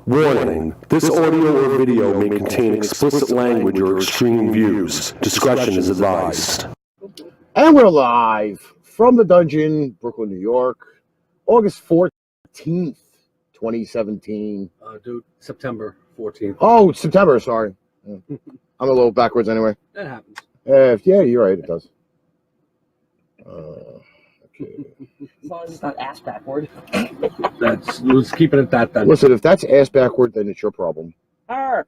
Warning, this audio or video may contain explicit language or extreme views. Discretion is advised. And we're live from the dungeon, Brooklyn, New York, August 14th, 2017. September 14th. Oh, September, sorry. I'm a little backwards anyway. That happens. Yeah, you're right, it does. Okay. As long as it's not ass backward. Let's keep it at that then. Listen, if that's ass backward, then it's your problem. Arr.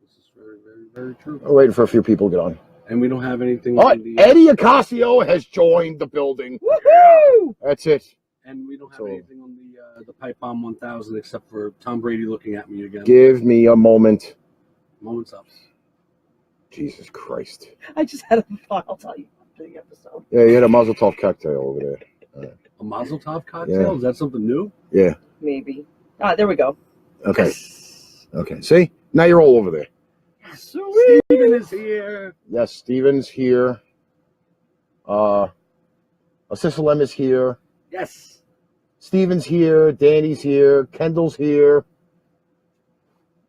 This is very, very, very true. I'm waiting for a few people to get on. And we don't have anything. Oh, Eddie Ocasio has joined the building. Woohoo! That's it. And we don't have anything on the Pipe Bomb 1000 except for Tom Brady looking at me again. Give me a moment. Moments up. Jesus Christ. I just had a thought. I'll tell you after the episode. Yeah, you had a Mazel Tov cocktail over there. A Mazel Tov cocktail? Yeah. Is that something new? Yeah. Maybe. Ah, there we go. Okay. Okay. See? Now you're all over there. Sweet. Steven is here. Yes, Steven's here. Assissalem is here. Yes. Steven's here. Danny's here. Kendall's here.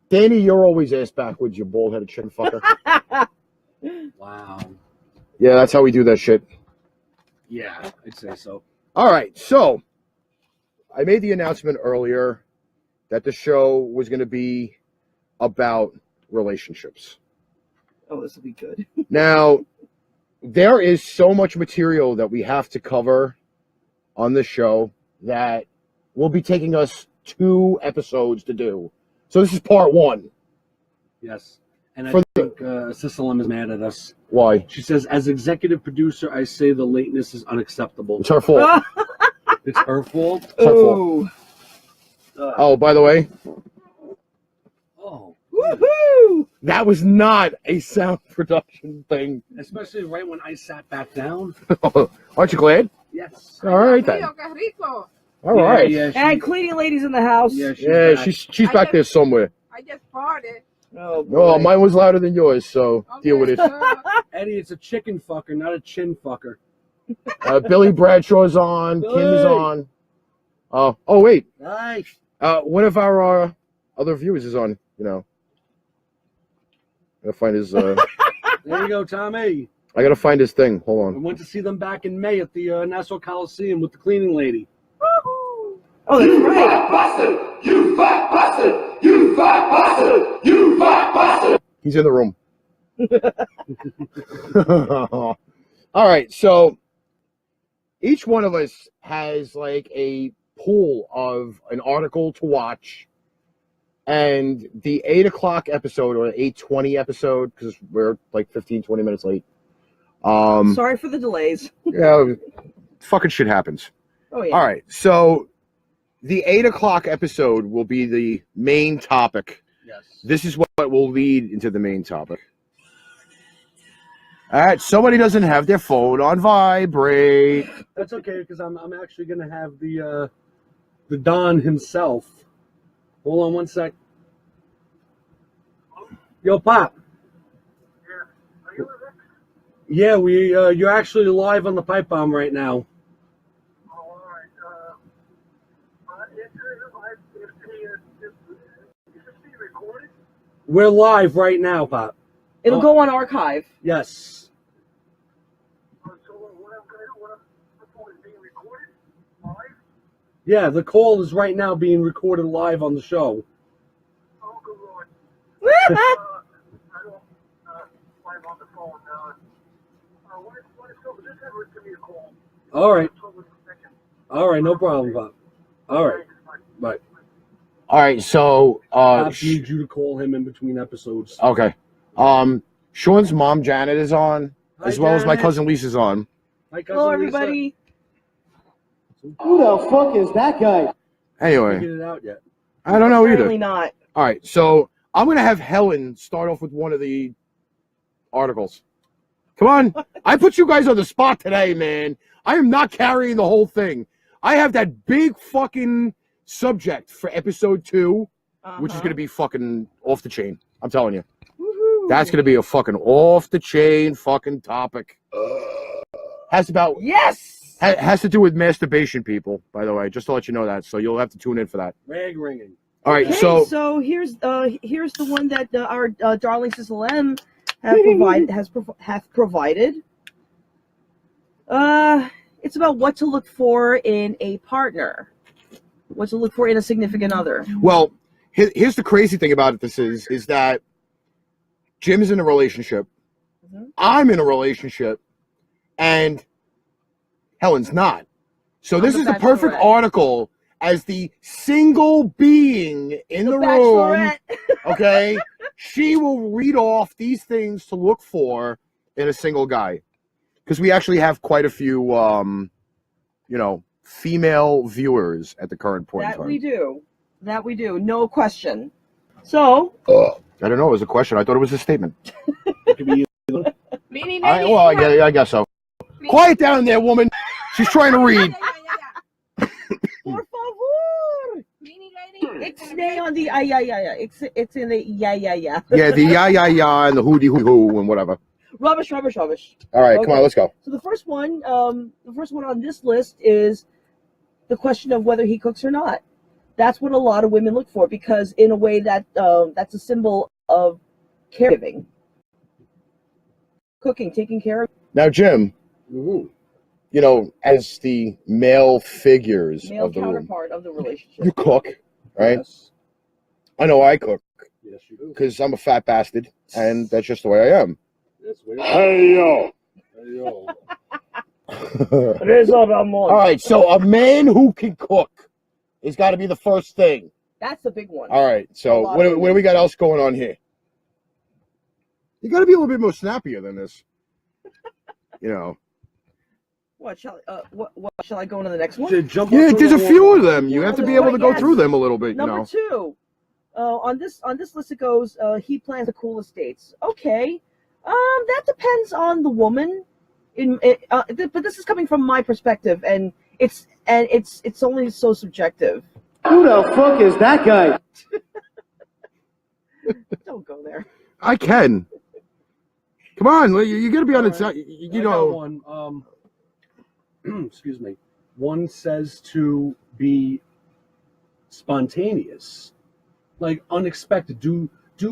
Danny, you're always ass backwards, you bald-headed chicken fucker. Wow. Yeah, that's how we do that shit. Yeah, I'd say so. All right, so I made the announcement earlier that the show was going to be about relationships. Oh, this will be good. Now, there is so much material that we have to cover on the show that will be taking us 2 episodes to do. So this is part 1. Yes. And I For think Sissalem is mad at us. Why? She says, as executive producer, I say the lateness is unacceptable. It's her fault. It's her fault? It's her fault. Oh. Oh, by the way, Oh. Woohoo! that was not a sound production thing. Especially right when I sat back down. Aren't you glad? Yes. All right, then. All right. Yeah, And cleaning ladies in the house. yeah, Yeah, back. she's back there somewhere. I just farted. Oh, boy. Oh, mine was louder than yours, so deal with it. Eddie, it's a chicken fucker, not a chin fucker. Billy Bradshaw's on. Kim is on. Oh, wait. Nice. One of our other viewers is on. You know, I gotta find his. There you go, Tommy. I gotta find his thing. Hold I on. went to see them back in May at the Nassau Coliseum with the cleaning lady. Oh, that's right. Bastard! You fat bastard! You fat bastard! You fat bastard! He's in the room. All right, so each one of us has like a pool of an article to watch, and the 8 o'clock episode or 8:20 episode, because we're like 15-20 minutes late. Sorry for the delays. Yeah, fucking shit happens. Oh, yeah. All right, so the 8 o'clock episode will be the main topic. Yes. This is what will lead into the main topic. All right, somebody doesn't have their phone on vibrate. That's okay, because I'm actually going to have the Don himself. Hold on one sec. Yo, Pop. Yeah, you're actually live on the Pipe Bomb right now. We're live right now, Pop. It'll go on archive. Yes. Yeah, the call is right now being recorded live on the show. All right. All right, no problem, Pop. All right. Bye. All right, so I need you to call him in between episodes. okay. Sean's mom Janet is on, as well as my cousin Lisa's on. Hi, cousin Hello, Lisa. everybody. Who the fuck is that guy? Anyway, Figured it out yet? I don't know Apparently either. not. All right, so I'm gonna have Helen start off with one of the articles. Come on, I put you guys on the spot today, man. I am not carrying the whole thing. I have that big fucking subject for episode 2, which is gonna be fucking off the chain. I'm telling you, that's gonna be a fucking off the chain fucking topic. Has to do with masturbation, people. By the way, just to let you know that. So you'll have to tune in for that. Rag ringing. All right, Okay, so here's the one that our darling Sister M has provided. It's about what to look for in a partner, what to look for in a significant other. well, here's the crazy thing about it. This is that Jim's in a relationship, I'm in a relationship, and Helen's not. So this I'm is the the perfect bachelorette. article as the single being in the room. Bachelorette. Okay, she will read off these things to look for in a single guy, because we actually have quite a few, female viewers at the current point in That time. we do, no question. So I don't know. It was a question. I thought it was a statement. It could be I guess so. Quiet down there, woman. She's trying to read. por favor. It's nay on the yeah. It's in the yeah. Yeah, the yeah, and the hoo and whatever. Rubbish. All right, come Okay. on, let's go. So the first one on this list is the question of whether he cooks or not. That's what a lot of women look for, because in a way that that's a symbol of caregiving, cooking, taking care of. Now, Jim, Mhm. as the male figures Male of the room, counterpart of the relationship. you cook, right? Yes. I know I cook Yes, you do. because I'm a fat bastard, and that's just the way I am. Yes, wait. Hey, yo. Hey, yo. All right, so a man who can cook has got to be the first thing. That's the big one. All right, A so lot what of do we got else going on here? You got to be a little bit more snappier than this. What shall I go on to the next one? Jump Yeah, up there's to a the few wall. of them. You have to be able to go through them a little bit. Number two, on this list it goes. He plans the coolest dates. Okay, that depends on the woman. But this is coming from my perspective, and it's only so subjective. Who the fuck is that guy? Don't go there. I can. Come on, you got to be on the All right. side. I got one. Excuse me. One says to be spontaneous, like unexpected. Do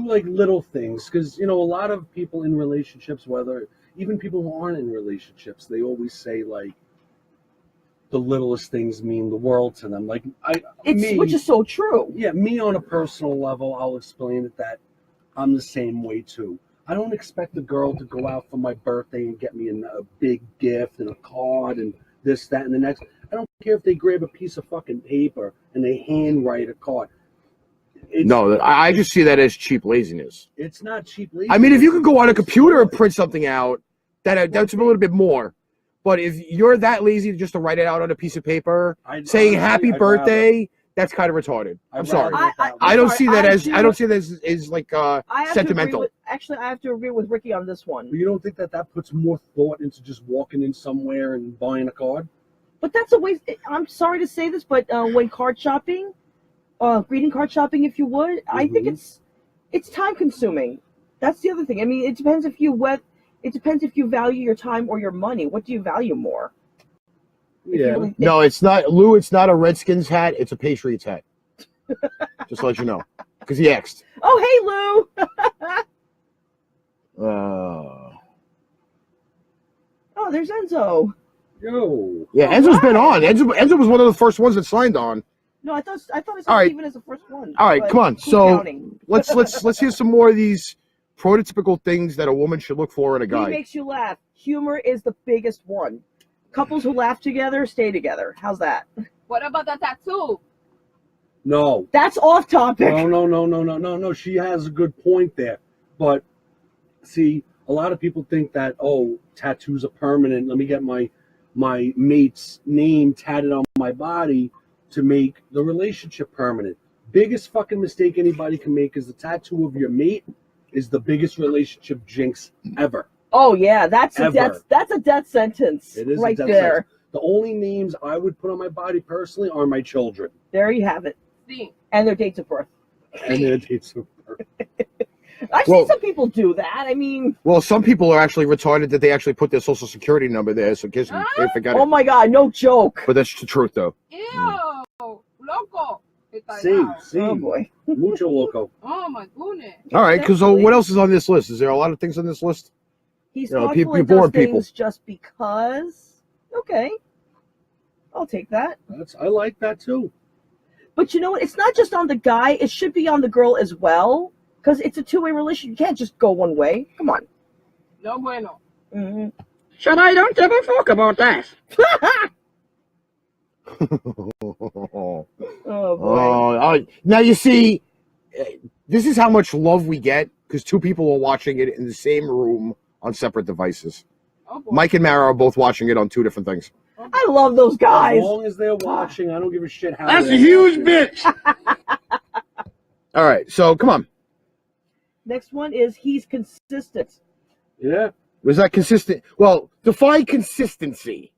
like little things, because a lot of people in relationships, whether even people who aren't in relationships, they always say like the littlest things mean the world to them. Like Which is so true. Yeah, me on a personal level, I'll explain it that I'm the same way too. I don't expect a girl to go out for my birthday and get me a big gift and a card and this, that, and the next. I don't care if they grab a piece of fucking paper and they handwrite a card. No, I just see that as cheap laziness. It's not cheap laziness. I mean, if you could go on a computer and print something out, that's a little bit more. But if you're that lazy just to write it out on a piece of paper, saying happy birthday, that's kind of retarded. I'm sorry. I don't see that as like sentimental. I have to agree with Ricky on this one. But you don't think that puts more thought into just walking in somewhere and buying a card? But that's a waste. I'm sorry to say this, but when card shopping, greeting card shopping, if you would, I think it's time consuming. That's the other thing. I mean, it depends if you value your time or your money. What do you value more? Yeah. No, it's not, Lou. It's not a Redskins hat. It's a Patriots hat. Just to let you know, because he asked. Oh, hey, Lou. Oh, there's Enzo. Yo. Yeah, Enzo's been on. Enzo was one of the first ones that signed on. No, I thought I All saw right. Steven as the first one. All right, but come on. who's So counting? let's hear some more of these prototypical things that a woman should look for in a He guy. makes you laugh. Humor is the biggest one. Couples who laugh together stay together. How's that? What about the tattoo? No. That's off topic. No. She has a good point there. But see, a lot of people think that, tattoos are permanent. Let me get my mate's name tatted on my body to make the relationship permanent. Biggest fucking mistake anybody can make is the tattoo of your mate is the biggest relationship jinx ever. Oh yeah, that's a Ever. death sentence. It is right a death there. sentence. The only names I would put on my body personally are my children. There you have it. Sí. And their dates of birth. And their dates of birth. I've seen some people do that. I mean, Well, some people are actually retarded that they actually put their social security number there, so in case they forgot oh it. my God, no joke. But that's the truth, though. Ew, loco. Same. Oh boy. Mucho loco. Oh my goodness. All right, because what else is on this list? Is there a lot of things on this list? He's You know, thoughtful and bored does people. things just because. Okay, I'll take that. I like that too. But you know what? It's not just on the guy. It should be on the girl as well, because it's a two-way relationship. You can't just go one way. Come on. No bueno. Mm-hmm. Said I don't give a fuck about that. Oh boy. Now you see, this is how much love we get because two people are watching it in the same room on separate devices. Oh boy. Mike and Mara are both watching it on two different things. I love those guys. As long as they're watching, I don't give a shit how. That's a they're huge watching. bitch. All right, so come on. Next one is he's consistent. Yeah. Was that consistent? Well, define consistency.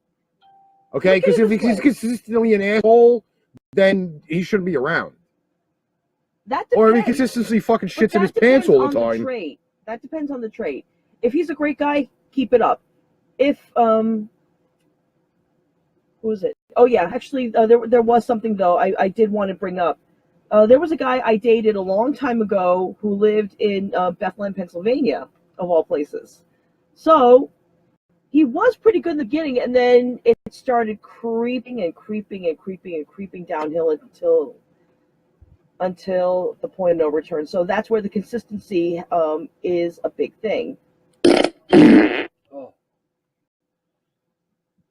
Okay, Look at because it if this he's way. consistently an asshole, then he shouldn't be around. That Or if he depends. consistently fucking But shits in that his pants all depends the on time. trait. That depends on the trait. If he's a great guy, keep it up. If who was it? Oh yeah, actually, there was something though I did want to bring up. There was a guy I dated a long time ago who lived in Bethlehem, Pennsylvania, of all places. So he was pretty good in the beginning, and then it started creeping and creeping and creeping and creeping downhill until the point of no return. So that's where the consistency is a big thing. Oh,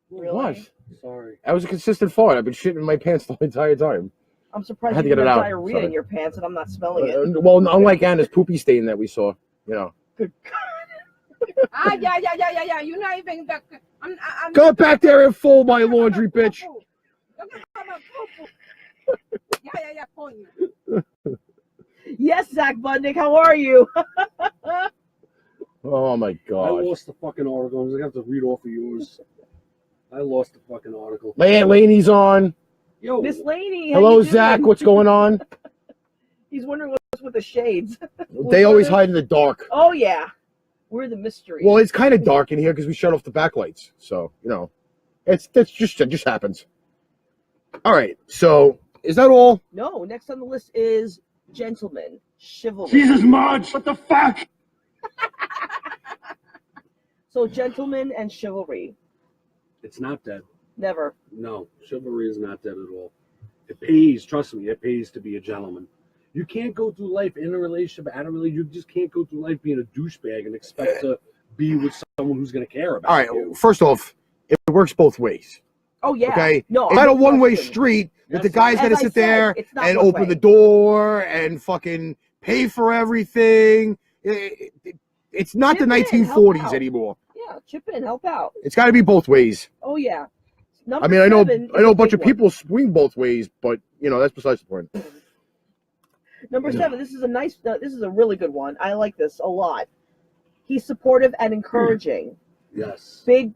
Really? What? sorry. That was a consistent fart. I've been shitting in my pants the entire time. I'm surprised I had you to get have it out. diarrhea Sorry. in your pants and I'm not smelling it. Well, unlike Anna's poopy stain that we saw, you know. Good. Ah, yeah. You're not even back. I'm Go back there and fold my laundry, bitch. Yeah, coño. Yes, Zach Budnick, how are you? Oh my I god. lost the fucking article. I'm gonna have to read off of yours. I lost the fucking article. My Aunt Laney's on. Yo, Miss Laney. how Hello, you doing? Zach. What's going on? He's wondering what's with the shades. They always hide in the dark. Oh yeah, we're the mystery. Well, it's kind of dark in here because we shut off the backlights. So, you know, it just happens. All right. So, is that all? No, next on the list is gentleman chivalry. Jesus, Marge, what the fuck? So gentleman and chivalry. it's not dead. Never. No, chivalry is not dead at all. It pays. Trust me, it pays to be a gentleman. You can't go through life in a relationship, out of a relationship. You just can't go through life being a douchebag and expect to be with someone who's going to care about All right. you. First off, it works both ways. Oh yeah. Okay. No, It's not a no one-way question. street that Yes, the guy's as got to I sit said, there it's not and one open way. the door and fucking pay for everything. It's not Chip the in, help 1940s out. anymore. Yeah, chip in, help out. It's got to be both ways. Oh yeah. Number I mean, I know 7 is a bunch big of people swing both ways, but you know that's besides the point. one. Number 7. This is a nice. This is a really good one. I like this a lot. He's supportive and encouraging. Yes. Big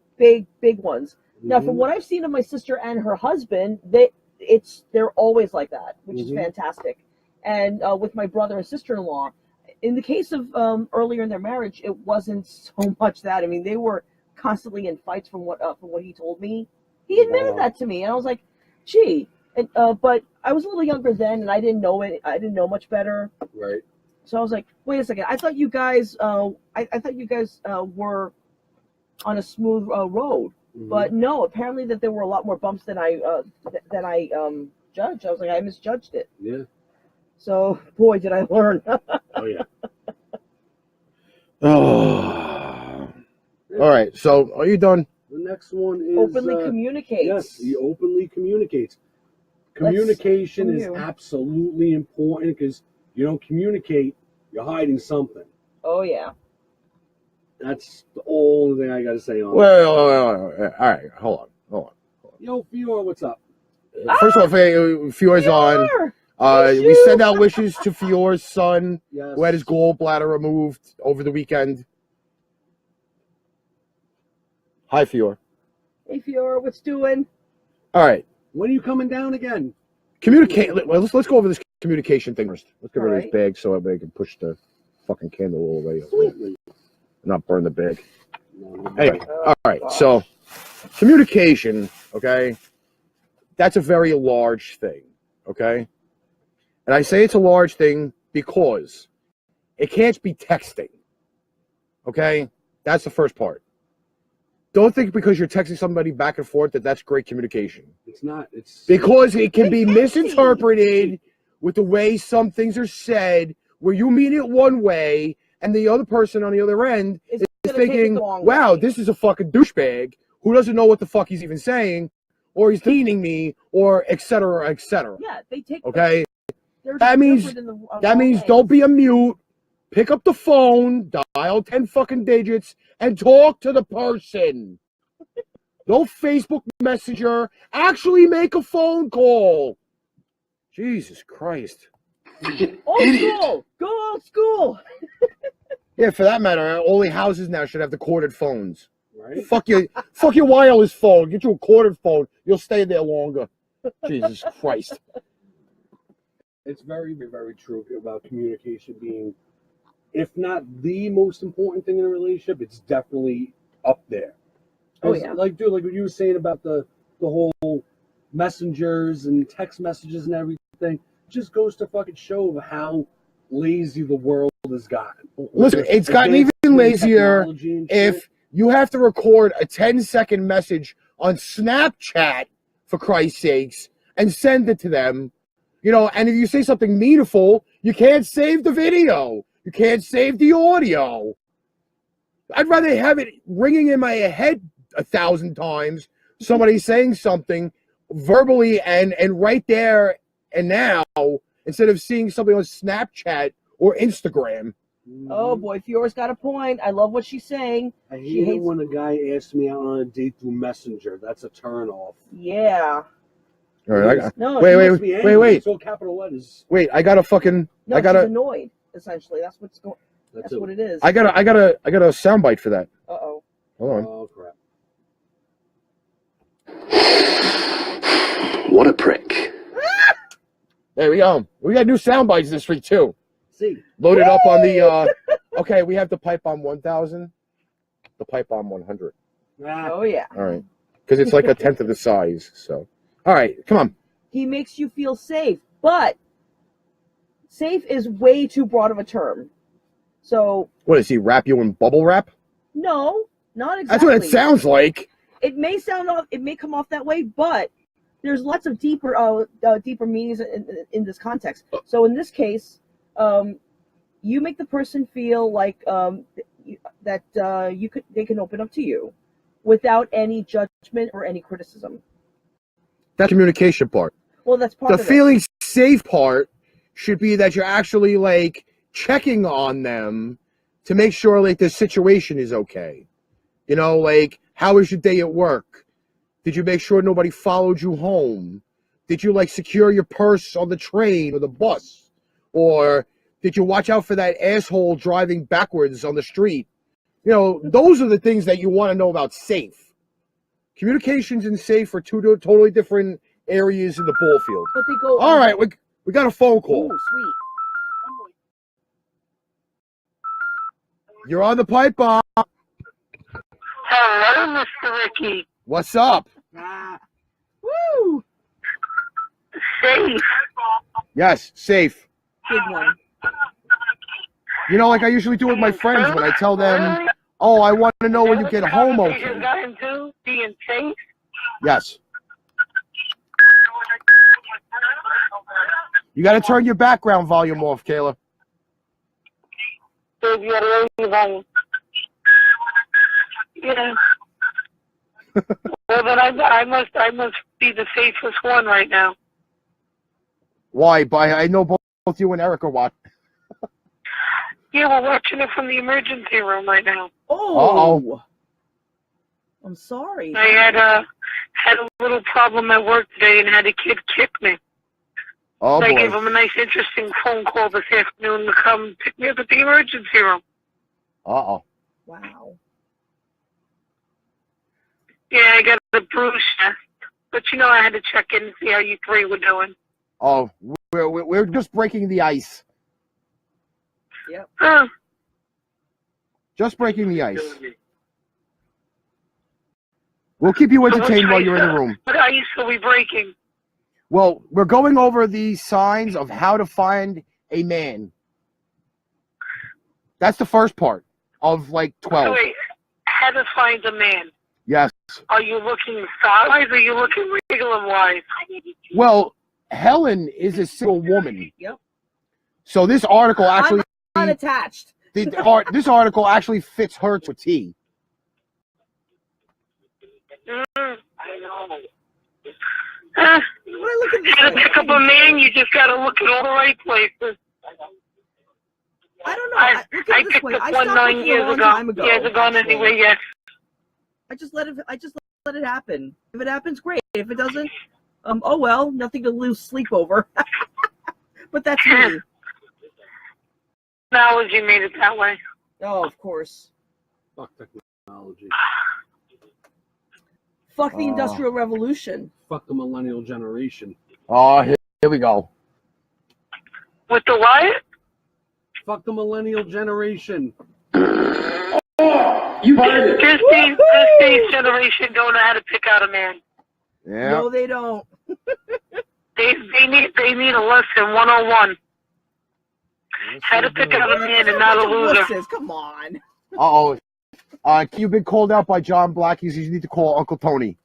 ones. Now, from what I've seen of my sister and her husband, they're always like that, which is Mhm. fantastic. And with my brother and sister-in-law, in the case of earlier in their marriage, it wasn't so much that. I mean, they were constantly in fights from what he told me. He admitted Wow. that to me, and I was like, "Gee." And, but I was a little younger then, and I didn't know it. I didn't know much better. Right. So I was like, "Wait a second. I thought you guys. I thought you guys were on a smooth road." Mhm. But no, apparently that there were a lot more bumps than I judged. I was like, I misjudged it. Yeah. So boy, did I learn. Oh yeah. Oh. All right. So, are you done? The next one is Openly communicates. Yes, he openly communicates. Let's- Communication from is you. absolutely important because you don't communicate, you're hiding something. Oh yeah. That's the only thing I got to say on Well, all right. Hold on. Yo, Fior, what's up? First off, Fior's on. Sure. We Issue. send out wishes to Fior's son, Yes. who had his gallbladder removed over the weekend. Hi, Fior. Hey Fiora, what's doing? All right. When are you coming down again? Communicate. Well, let's go over this communication thing first. Let's get rid of All this bag so I can push the fucking candle all the way up. Sweetly. Not burn the bag. No, Anyway, all right. So, communication, okay, that's a very large thing, okay? And I say it's a large thing because it can't be texting. Okay? That's the first part. Don't think because you're texting somebody back and forth that that's great communication. It's not. It's Because it can be It's texting. misinterpreted with the way some things are said, where you mean it one way, and the other person on the other end It's is gonna take it thinking, the wrong wow, way. this is a fucking douchebag who doesn't know what the fuck he's even saying, or he's demeaning me, or et cetera, et cetera. Yeah, they take. Okay? they're That means- interpreted in the That wrong means way. don't be a mute. Pick up the phone, dial 10 fucking digits, and talk to the person. No Facebook Messenger. Actually make a phone call. Jesus Christ. Old Idiot. school. Go old school. Yeah, for that matter, all the houses now should have the corded phones. right. Fuck your wireless phone. Get you a corded phone. You'll stay there longer. Jesus Christ. It's very, very true about communication being, if not the most important thing in a relationship, it's definitely up there. Oh, 'Cause, yeah. like, dude, like what you were saying about the whole messengers and text messages and everything, just goes to fucking show how lazy the world has gotten. Listen, it's gotten even Advancement in lazier technology and shit. if you have to record a 10-second message on Snapchat, for Christ's sakes, and send it to them. You know, and if you say something meaningful, you can't save the video. You can't save the audio. I'd rather have it ringing in my head 1,000 times, somebody saying something verbally and right there and now, instead of seeing something on Snapchat or Instagram. Oh boy, Fiora's got a point. I love what she's saying. I she hate it hates- when a guy asks me out on a date through Messenger. That's a turn off. Yeah. All right, I got, No, Wait, she wait, Makes me wait, angry. wait. It's all capital letters. wait! I got a fucking, No, I got she's a, annoyed. Essentially, that's what's going. That's it. what it is. I got a soundbite for that. Uh oh. Hold on. Oh crap. What a prick. There we go. We got new sound bites this week too. See, Loaded up on the okay, we have the Pipe Bomb 1000, the Pipe Bomb 100. Oh yeah. All right. Because it's like a tenth of the size. So all right, come on. He makes you feel safe, but safe is way too broad of a term. So What does he wrap you in bubble wrap? no, not exactly. That's what it sounds like. It may sound off. It may come off that way, but there's lots of deeper meanings in this context. So in this case, you make the person feel like that they can open up to you without any judgment or any criticism. That communication part. Well, that's part The of it. feeling safe part should be that you're actually like checking on them to make sure like the situation is okay. You know, like how was your day at work? Did you make sure nobody followed you home? Did you like secure your purse on the train or the bus? Or did you watch out for that asshole driving backwards on the street? You know, those are the things that you want to know about safe. Communications and safe are two totally different areas in the ball field. But they go. All right, we got a phone Ooh, call. sweet. You're on the Pipe Bomb. Hello, Mr. Ricky. What's up? Woo! Safe. Yes, safe. Big one. You know, like I usually do with my friends when I tell them, oh, I want to know when you get home okay. Got into being safe. Yes. You got to turn your background volume off, Kayla. So you gotta raise the volume. Yeah. Well, then I must be the safest one right now. Why? I know both you and Eric are watching. Yeah, we're watching it from the emergency room right now. Oh. Uh-oh. I'm sorry. I had a little problem at work today and had a kid kick me. Oh, So I gave boy. him a nice, interesting phone call this afternoon to come pick me up at the emergency room. Uh-oh. Wow. Yeah, I got a bruise chest. But you know, I had to check in and see how you three were doing. Oh, we're just breaking the ice. Huh. Just breaking the ice. We'll keep you entertained while you're in the room. What ice are we breaking? Well, we're going over the signs of how to find a man. That's the first part of like 12. Wait, how to find a man? Yes. Are you looking size or are you looking regular wise? Well, Helen is a single woman. Yep. So this article actually, I'm unattached. this article actually fits her to a T. I know. When I look at this, To pick up a man, you just gotta look at all the right places. I don't know. I Look at it this picked way. up I one stopped 9 looking a years long ago. time ago. Years ago, anyway, yes. I just let it happen. If it happens, great. If it doesn't, oh well, nothing to lose sleep over. But that's me. Technology made it that way. Oh, of course. Fuck technology. Fuck the Industrial Revolution. Fuck the millennial generation. Oh, here we go. With the what? Fuck the millennial generation. You heard it. This day's generation don't know how to pick out a man. Yeah. No, they don't. They need a lesson 101. How to pick out a man and not a loser. Wusses, come on. Uh-oh. You've been called out by John Black. He says you need to call Uncle Tony.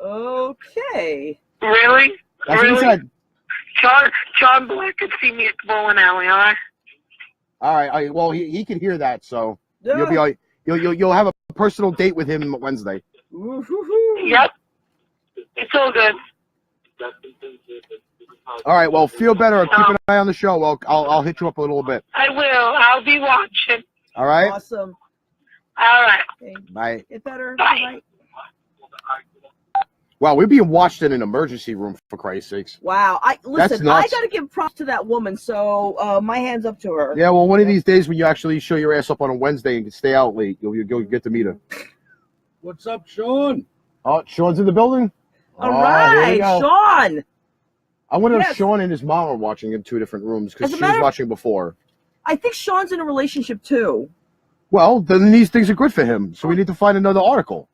Okay. Really? That's really? what he said. John Black could see me at the bowling alley, all right? All right. Well, he can hear that, so you'll be like, you'll have a personal date with him Wednesday. Yep. It's all good. All right. Well, feel better. Keep an eye on the show. Well, I'll hit you up a little bit. I will. I'll be watching. All right. Awesome. All right. Okay. Bye. Get better. Bye. Bye. Wow, we're being watched in an emergency room, for Christ's sakes. Wow. That's Listen, nuts. I got to give props to that woman, so my hand's up to her. Yeah, well, one of these days when you actually show your ass up on a Wednesday and stay out late, you'll get to meet her. What's up, Sean? Oh, Sean's in the building? All Oh, here we right, go. Sean. I wonder if Yes. Sean and his mom are watching in two different rooms because As a she matter was of- watching before. I think Sean's in a relationship, too. Well, then these things are good for him, so we need to find another article.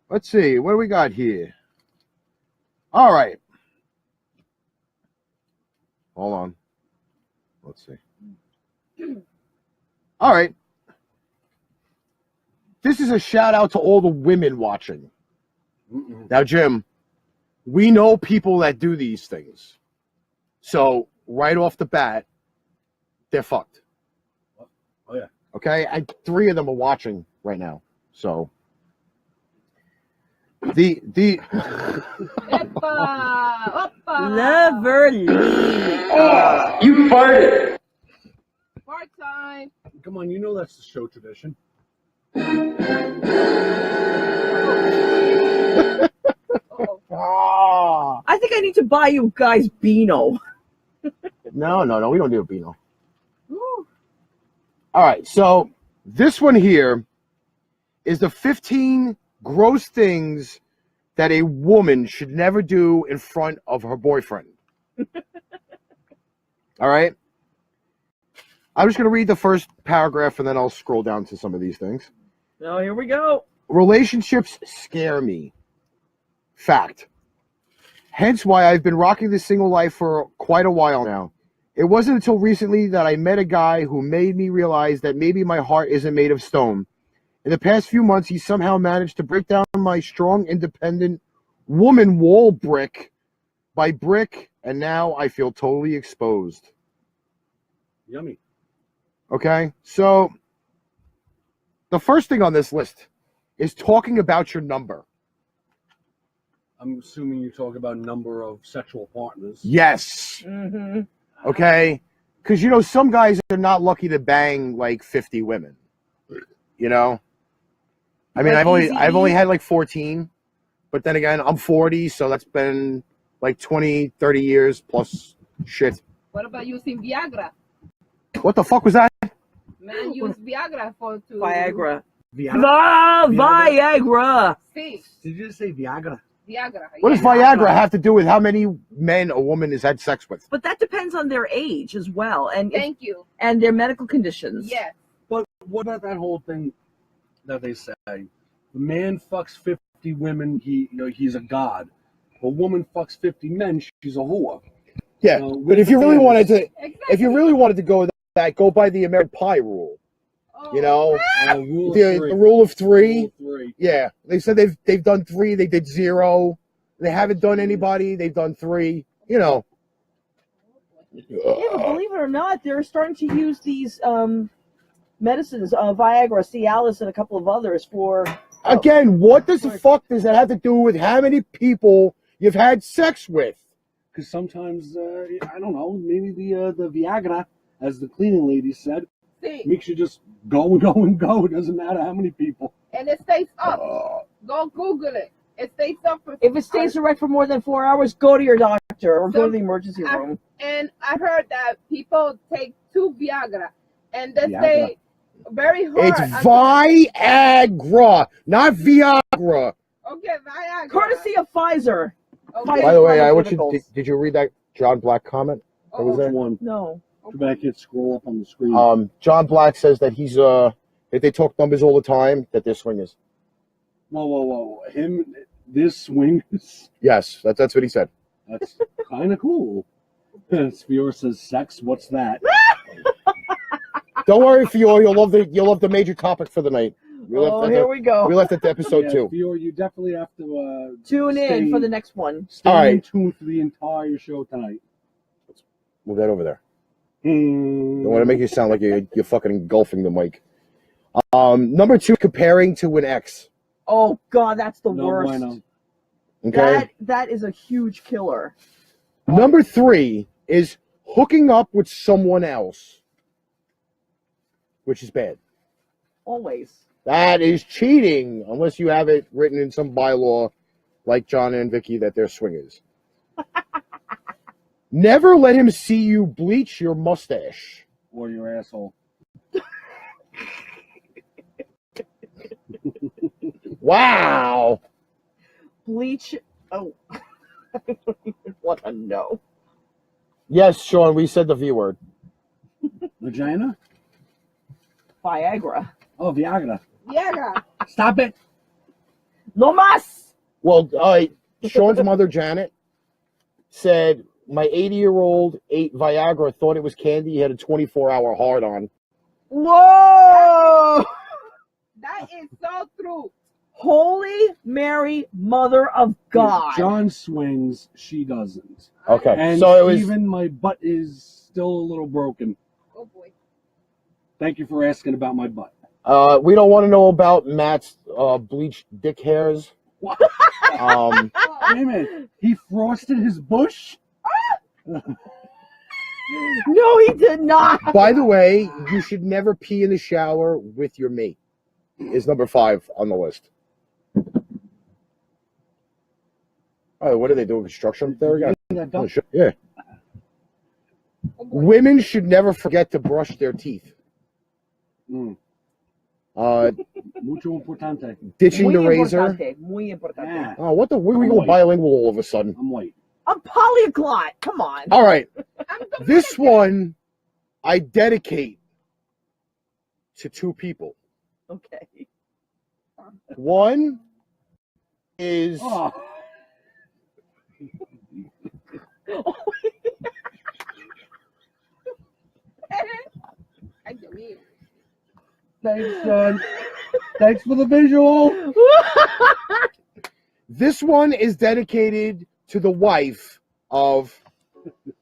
Let's see, what do we got here? All right. Hold on. Let's see. All right. This is a shout out to all the women watching. Now, Jim, we know people that do these things. So, right off the bat, they're fucked. Oh, yeah. Okay? And 3 of them are watching right now. So, the Never leave. You farted. Part time. Come on, you know that's the show tradition. I think I need to buy you guys Beano. No, we don't do a Beano. All right, so this one here is the 15 gross things that a woman should never do in front of her boyfriend. All right? I'm just going to read the first paragraph and then I'll scroll down to some of these things. Oh, here we go. Relationships scare me. Fact. Hence why I've been rocking this single life for quite a while now. It wasn't until recently that I met a guy who made me realize that maybe my heart isn't made of stone. In the past few months, he somehow managed to break down my strong, independent woman wall brick by brick, and now I feel totally exposed. Yummy. Okay? So, the first thing on this list is talking about your number. I'm assuming you talk about number of sexual partners. Yes. Mm-hmm. Okay? Because, some guys are not lucky to bang, 50 women. I mean, Like I've only Eazy-E? had 14, but then again, I'm 40, so that's been 20, 30 years plus shit. What about using Viagra? What the fuck was that? Man, use Viagra to Viagra. Viagra? Viagra. See, Did you just say Viagra? Viagra. What does Viagra have to do with how many men a woman has had sex with? But that depends on their age as well, and Thank you. and their medical conditions. Yes. But what about that whole thing that they say? The man fucks 50 women, he's a god. a woman fucks 50 men, she's a whore. Yeah, No, but if you really wanted to, Exactly. if you really wanted to go with that, go by the American Pie rule. Oh, You know, Rule of the three. rule of three. Rule of three. Yeah, they said they've done 3. They did 0. They haven't done anybody. They've done 3. You know. Yeah, but believe it or not, they're starting to use these medicines, Viagra, Cialis, and a couple of others for. Again, what does the fuck does that have to do with how many people you've had sex with? Because sometimes, I don't know, maybe the Viagra, as the cleaning lady said, see, makes you just go and go and go. It doesn't matter how many people. and it stays up. Go Google it. It stays up for. If it stays erect for more than 4 hours, go to your doctor or go to the emergency room. And I heard that people take 2 Viagra, and they Viagra. stay very hard. It's Viagra, not Viagra. Okay, Viagra. Courtesy of Pfizer. Okay. By the way, I want you. Pharmaceuticals. Did you read that John Black comment? What was Oh, that? One. No. Too bad I can't scroll up on the screen. John Black says that he's that they talk numbers all the time. That they're swingers. Whoa. This swing is. Yes, that's what he said. That's kind of cool. Spior says, "Sex, what's that?" Don't worry, Fior. You'll love the major topic for the night. We Here we go. left at episode 2. Spior, you definitely have to Tune in stay- for the next one. Stay All right. in tune for the entire show tonight. Move that over there. Don't want to make you sound like you're fucking engulfing the mic. Number 2, comparing to an ex. Oh God, that's the No worst. bueno. Okay. That is a huge killer. Number 3 is hooking up with someone else, which is bad. Always. That is cheating, unless you have it written in some bylaw, like John and Vicky, that they're swingers. Never let him see you bleach your mustache. Or your asshole. Wow. Bleach. Oh, I don't even want to know. Yes, Sean, we said the V word. Vagina? Viagra. Oh, Viagra. Viagra. Stop it. No mas. Well, Sean's mother, Janet, said, my 80-year-old ate Viagra, thought it was candy, he had a 24-hour hard-on. Whoa! That is so true. Holy Mary, Mother of God. John swings, she doesn't. Okay, And so it was... even my butt is still a little broken. Oh boy. Thank you for asking about my butt. we don't want to know about Matt's bleached dick hairs. What? Um, Wait a minute. He frosted his bush? No, he did not. by the way, you should never pee in the shower with your mate. Is number 5 on the list. Oh, what are they doing? Construction up there again? Oh, shit. Yeah. Oh, boy. Women should never forget to brush their teeth. Mm. Mucho importante. Ditching the Muy razor. importante. Muy importante. Yeah. Oh, what the? Where we I'm go white. bilingual all of a sudden? I'm white. I'm polyglot. Come on. All right, I'm the this one I dedicate to 2 people. Okay. One is Oh. Ay, Dios mío. Thanks, John. Thanks for the visual. this one is dedicated to the wife of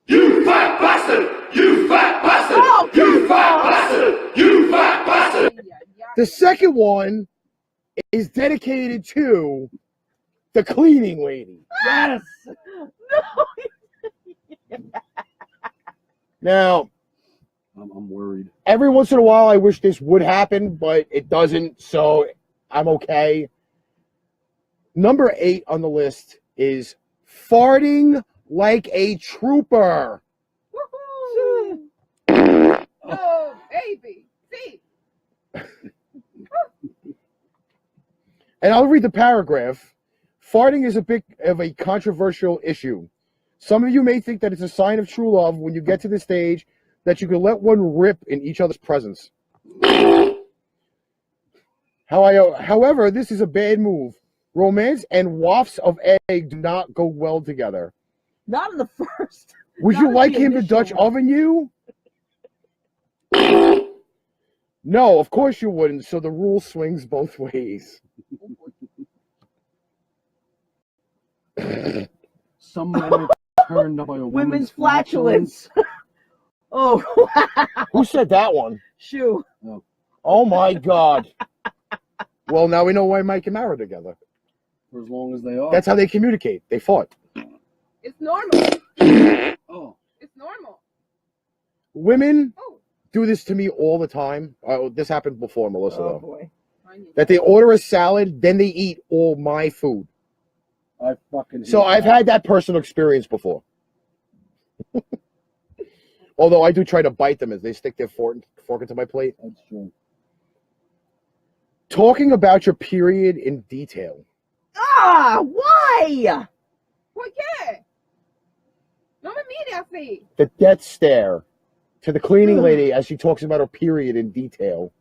You fat bastard! You fat bastard! Oh, You fat bastard! You fat bastard! Ay, ay, ay. the second one is dedicated to the cleaning lady. Yes. Now, I'm worried. every once in a while I wish this would happen, but it doesn't, so I'm okay. Number 8 on the list is farting like a trooper. Woohoo! Oh, baby. See? And I'll read the paragraph. Farting is a bit of a controversial issue. Some of you may think that it's a sign of true love when you get to the stage that you can let one rip in each other's presence. However, this is a bad move. Romance and wafts of egg do not go well together. Not in the first. Would Not you in like the him to initial Dutch one. oven you? No, of course you wouldn't. So the rule swings both ways. Some men are turned by a Women's flatulence. Oh, Who said that one? shoo. Oh my God. Well, now we know why Mike and Mara are together. For as long as they are. That's how they communicate. They fought. It's normal. Oh. It's normal. Women Oh, do this to me all the time. This happened before, Melissa, Oh though. boy. That they order a salad, then they eat all my food. I fucking So hate I've that. had that personal experience before. Although I do try to bite them as they stick their fork into my plate. That's true. Talking about your period in detail. Ah, why? ¿por qué? No me mire así. The death stare to the cleaning lady as she talks about her period in detail.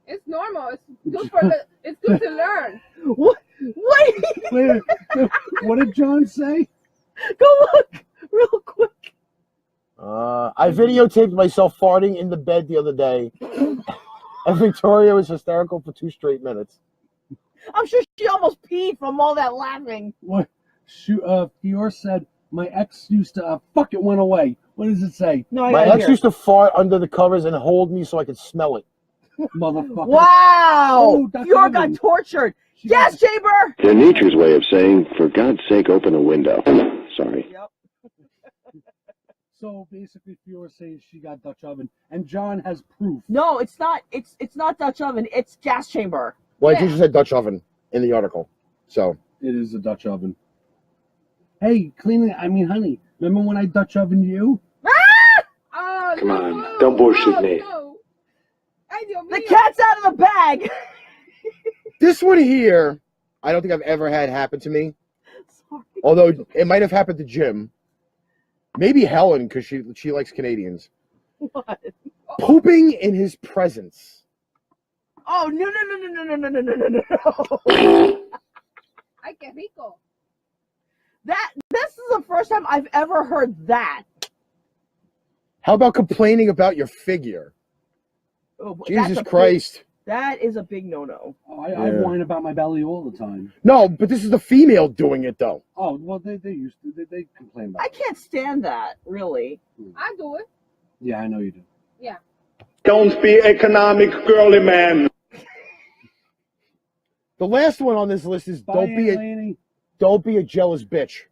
It's normal. It's good for it's good to learn. What? Wait, Wait, what did John say? go look real quick. I videotaped myself farting in the bed the other day. And Victoria was hysterical for 2 straight minutes. I'm sure she almost peed from all that laughing. What? Fior said, my ex used to, fuck it went away. What does it say? No, I My gotta ex hear. used to fart under the covers and hold me so I could smell it. Motherfucker. Wow! Oh, that's Fior even- got tortured. She Gas got- chamber. To Nietzsche's way of saying, for God's sake, open a window. Sorry. Yep. So basically, Fior says she got Dutch oven, and John has proof. No, it's not. It's not Dutch oven. It's gas chamber. Well, I Yeah. think she said Dutch oven in the article. So It is a Dutch oven. Hey, honey, remember when I Dutch ovened you? Oh, Come no, on, no, don't bullshit no, me. no. Ay, Dios The mío. cat's out of the bag. this one here, I don't think I've ever had happen to me. Sorry. Although it might have happened to Jim. Maybe Helen, because she likes Canadians. What? Pooping in his presence. Oh no. Ay, qué rico. This is the first time I've ever heard that. How about complaining about your figure? Oh, boy, Jesus that's a Christ. that is a big no-no. I Yeah. whine about my belly all the time. No, but this is the female doing it, though. Oh, well, they used to. They complain about I it. can't stand that, really. I do it. Yeah, I know you do. Yeah. Don't be economic, girly man. The last one on this list is Bye, don't be a jealous bitch.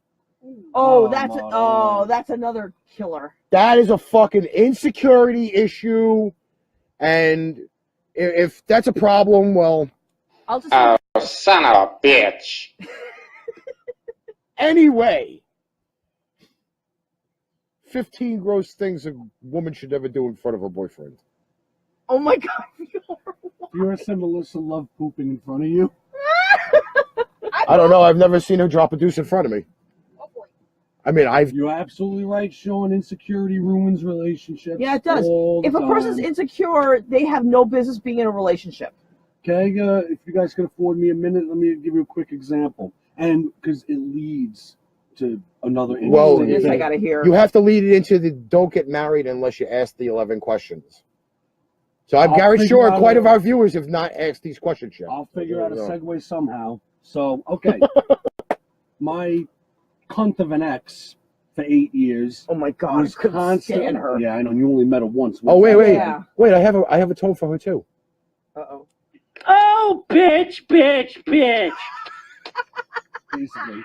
Oh, Oh, that's another killer. That is a fucking insecurity issue, and if that's a problem, well, I'll just Son of a bitch. anyway. 15 gross things a woman should never do in front of her boyfriend. Oh my god. Fior said Melissa loved pooping in front of you. I don't know. I've never seen her drop a deuce in front of me. Oh, boy. I mean, You're absolutely right, Sean. Insecurity ruins relationships. Yeah, it does. all the If a person's time. insecure, they have no business being in a relationship. Okay, if you guys can afford me a minute, let me give you a quick example. And because it leads to another Well, interesting This I thing. gotta hear. you have to lead it into the don't get married unless you ask the 11 questions. So I'm I'll guarantee figure sure out quite a- of our viewers have not asked these questions yet. I'll figure out a There you go. segue somehow. So, okay. My cunt of an ex for 8 years Oh my god, I was couldn't constant. stand her. Yeah, I know. You only met her once. Oh, wait. Yeah. Wait, I have a tone for her, too. Uh-oh. Oh, bitch. Basically.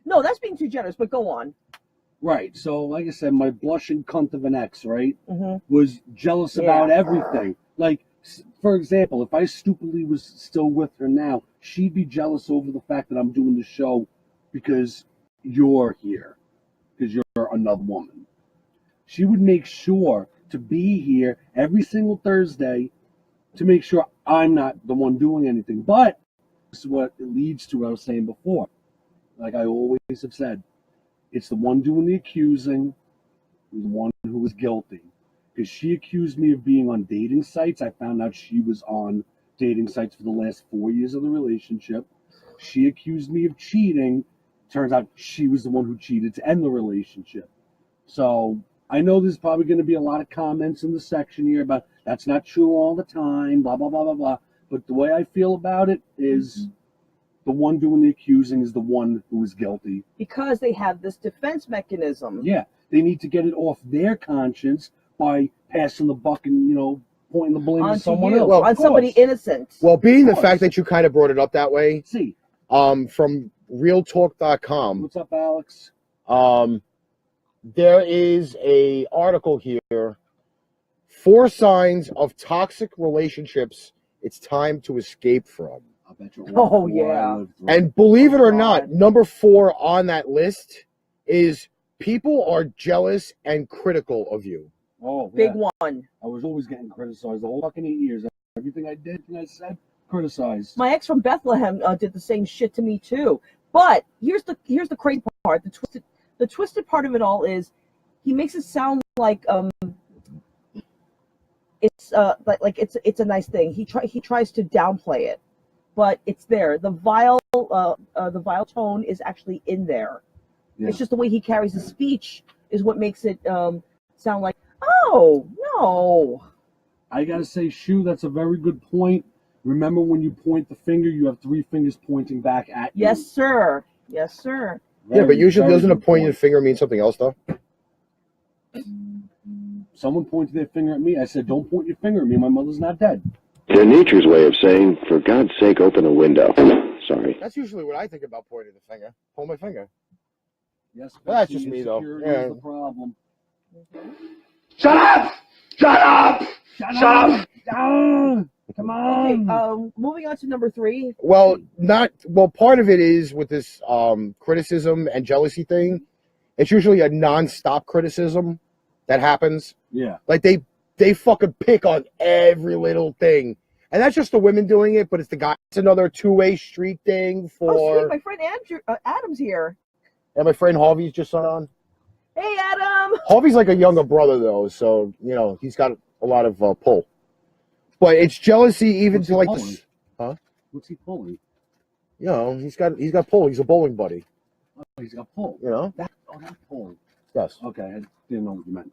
No, that's being too generous, but go on. Right. So, like I said, my blushing cunt of an ex, right, Mm-hmm. was jealous Yeah. about everything. Like, for example, if I stupidly was still with her now, she'd be jealous over the fact that I'm doing the show because you're here, because you're another woman. She would make sure to be here every single Thursday to make sure I'm not the one doing anything. But this is what it leads to what I was saying before. Like I always have said, it's the one doing the accusing, the one who was guilty. Because she accused me of being on dating sites. I found out she was on dating sites for the last 4 years of the relationship. She accused me of cheating. Turns out she was the one who cheated to end the relationship. So I know there's probably going to be a lot of comments in the section here about that's not true all the time, blah, blah, blah, blah, blah. But the way I feel about it is the one doing the accusing is the one who is guilty. Because they have this defense mechanism. Yeah, they need to get it off their conscience by passing the buck and, pointing the blame on Onto someone you, else. Well, on Of somebody course. innocent. Well, being the course. fact that you kind of brought it up that way, See, from realtalk.com, what's up, Alex? there is a article here, 4 signs of toxic relationships it's time to escape from. I bet you Oh, yeah. And believe it or not, God. number 4 on that list is people are jealous and critical of you. Oh, Big yeah. one. I was always getting criticized the whole fucking 8 years. Everything I did, everything I said, criticized. My ex from Bethlehem did the same shit to me too. But here's the crazy part. The twisted part of it all is he makes it sound like it's like it's a nice thing. He tries to downplay it, but it's there. The vile tone is actually in there. Yeah. It's just the way he carries his speech is what makes it sound like, oh no. I gotta say, Shu, that's a very good point. Remember, when you point the finger, you have 3 fingers pointing back at you. Yes, sir. Yes, sir. Yeah, but usually Very doesn't a good pointing point. finger mean something else, though? Someone pointed their finger at me. I said, "Don't point your finger at me. My mother's not dead." They're nature's way of saying, for God's sake, open a window. Sorry. That's usually what I think about pointing the finger. Pull my finger. Yes, Well, that's Betsy, just me, though. insecurity Yeah. is the problem. Shut up! Shut up! Shut up! Ah, come Okay, on. moving on to number 3. Well, part of it is with this criticism and jealousy thing. It's usually a non-stop criticism that happens. Yeah. Like they fucking pick on every little thing, and that's just the women doing it. But it's the guys. It's another two-way street thing Oh, for. sweet, my friend Adam's here. And my friend Harvey's just on. Hey, Adam. Harvey's like a younger brother though, so he's got a lot of pull. But it's jealousy even What's to he like pulling? this. Huh? What's he pulling? He's got pull. He's a bowling buddy. Oh, he's got pull. That pull. Yes. Okay, I didn't know what you meant.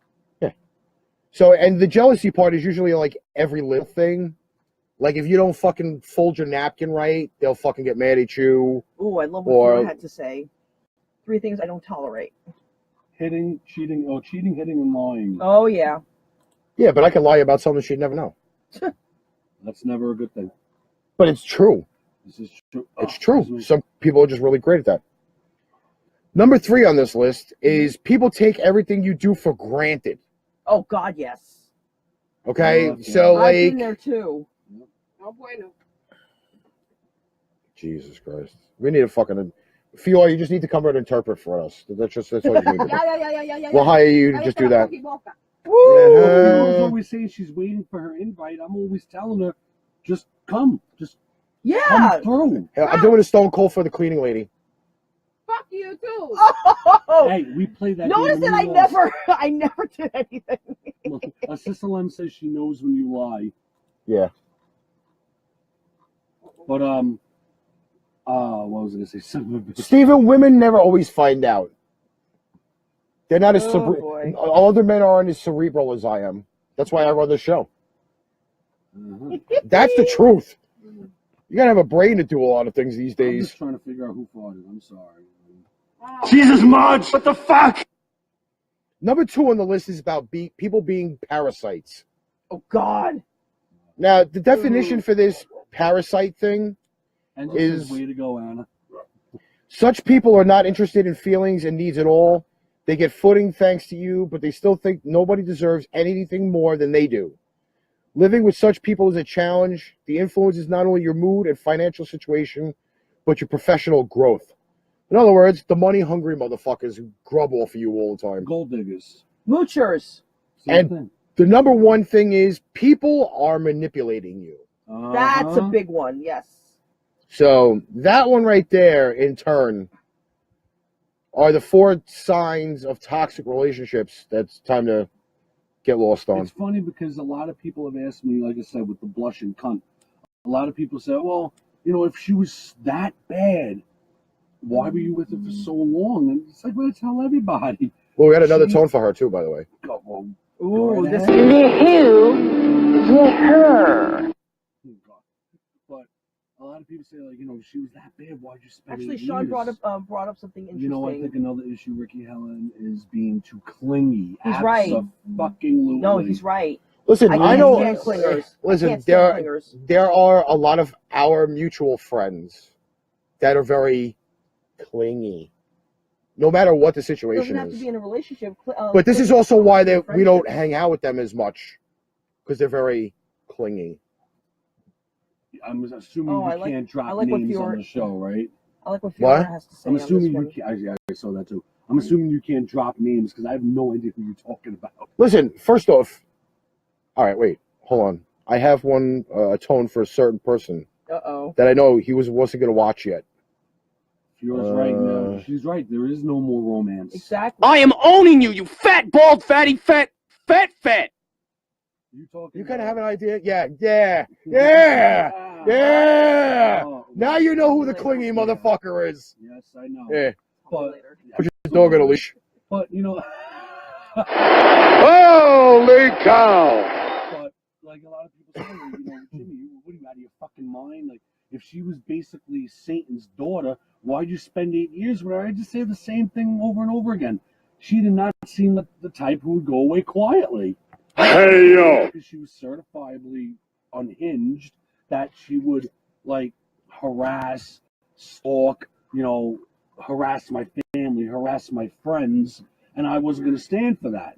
So, and the jealousy part is usually like every little thing. Like if you don't fucking fold your napkin right, they'll fucking get mad at you. Ooh, I love what Or- Thor had to say. 3 things I don't tolerate. Hitting, cheating, hitting, and lying. Oh, yeah. Yeah, but I can lie about something she'd never know. That's never a good thing. But it's true. This is true. It's Oh, true. excuse me. Some people are just really great at that. Number 3 on this list is people take everything you do for granted. Oh, God, yes. Okay? Yeah. So, I've been like, there, too. No bueno. Jesus Christ. We need a fucking, Fior, you just need to come and interpret for us. That's what you need to do. Yeah. We'll hire you to just do that. Woo! Uh, always saying she's waiting for her invite. I'm always telling her, just come. Just Yeah. come through. I'm doing a stone cold for the cleaning lady. Fuck you too. Oh, Hey, we play that notice game that and I we lost. I never did anything. Look, Sister Lem says she knows when you lie. Yeah. But, what was I going to say? Son of a bitch. Stephen, women never always find out. They're not as Oh, boy. other men aren't as cerebral as I am. That's why I run the show. Uh-huh. That's the truth. You gotta have a brain to do a lot of things these I'm days. just trying to figure out who farted. I'm sorry. Jesus, Marge, what the fuck? Number 2 on the list is about people being parasites. Oh, God. Now, the definition for this parasite thing, And Is- just way to go, Anna. such people are not interested in feelings and needs at all. They get footing thanks to you, but they still think nobody deserves anything more than they do. Living with such people is a challenge. The influence is not only your mood and financial situation, but your professional growth. In other words, the money-hungry motherfuckers who grub off of you all the time. Gold diggers. Moochers. Same And- thing. The number 1 thing is people are manipulating you. That's a Uh-huh. big one, yes. So that one right there, in turn, are the 4 signs of toxic relationships that's time to get lost on. It's funny because a lot of people have asked me, like I said, with the blushing cunt, a lot of people say, well, you know, if she was that bad, why were you with her for so long? And it's like, well, tell everybody. Well, we got another tone for her too, by the way. Go, well, Ooh, right this ahead. But a lot of people say, like, you know, if she was that bad, why'd you spend actually 8 Sean years? brought up something interesting. You know, I think another issue, Ricky Helen, is being too clingy. He's right. Fucking No, he's right. Listen, I I can't know. stand clingers. I Listen, can't stand clingers. there are a lot of our mutual friends that are very clingy, no matter what the Doesn't situation have to is. be in a relationship. But this is also why we friendship. don't hang out with them as much, because they're very clingy. I'm assuming Oh, I you like- can't drop I like what names on Fiora- the show, right? I like what What? Fiona has to say. I'm on assuming this you one. can't. I saw that too. I'm assuming you can't drop names because I have no idea who you're talking about. Listen, first off, all right, wait, hold on. I have one a tone for a certain person Uh-oh. that I know he wasn't going to watch yet. Fiora's right now. She's right. There is no more romance. Exactly. I am owning you, you fat, bald, fatty, fat. You talking? You kind of have an idea? Yeah. Now you know who the clingy motherfucker is. Yes, I know. Yeah, But put your dog on a leash. but you know, Holy cow! but like a lot of people say, you know, Jimmy, what are you out of your fucking mind? Like, if she was basically Satan's daughter, why'd you spend 8 years with her? I just say the same thing over and over again. She did not seem like the type who would go away quietly. Hey, yo! Because she was certifiably unhinged, that she would like harass, stalk, you know, harass my family, harass my friends, and I wasn't going to stand for that.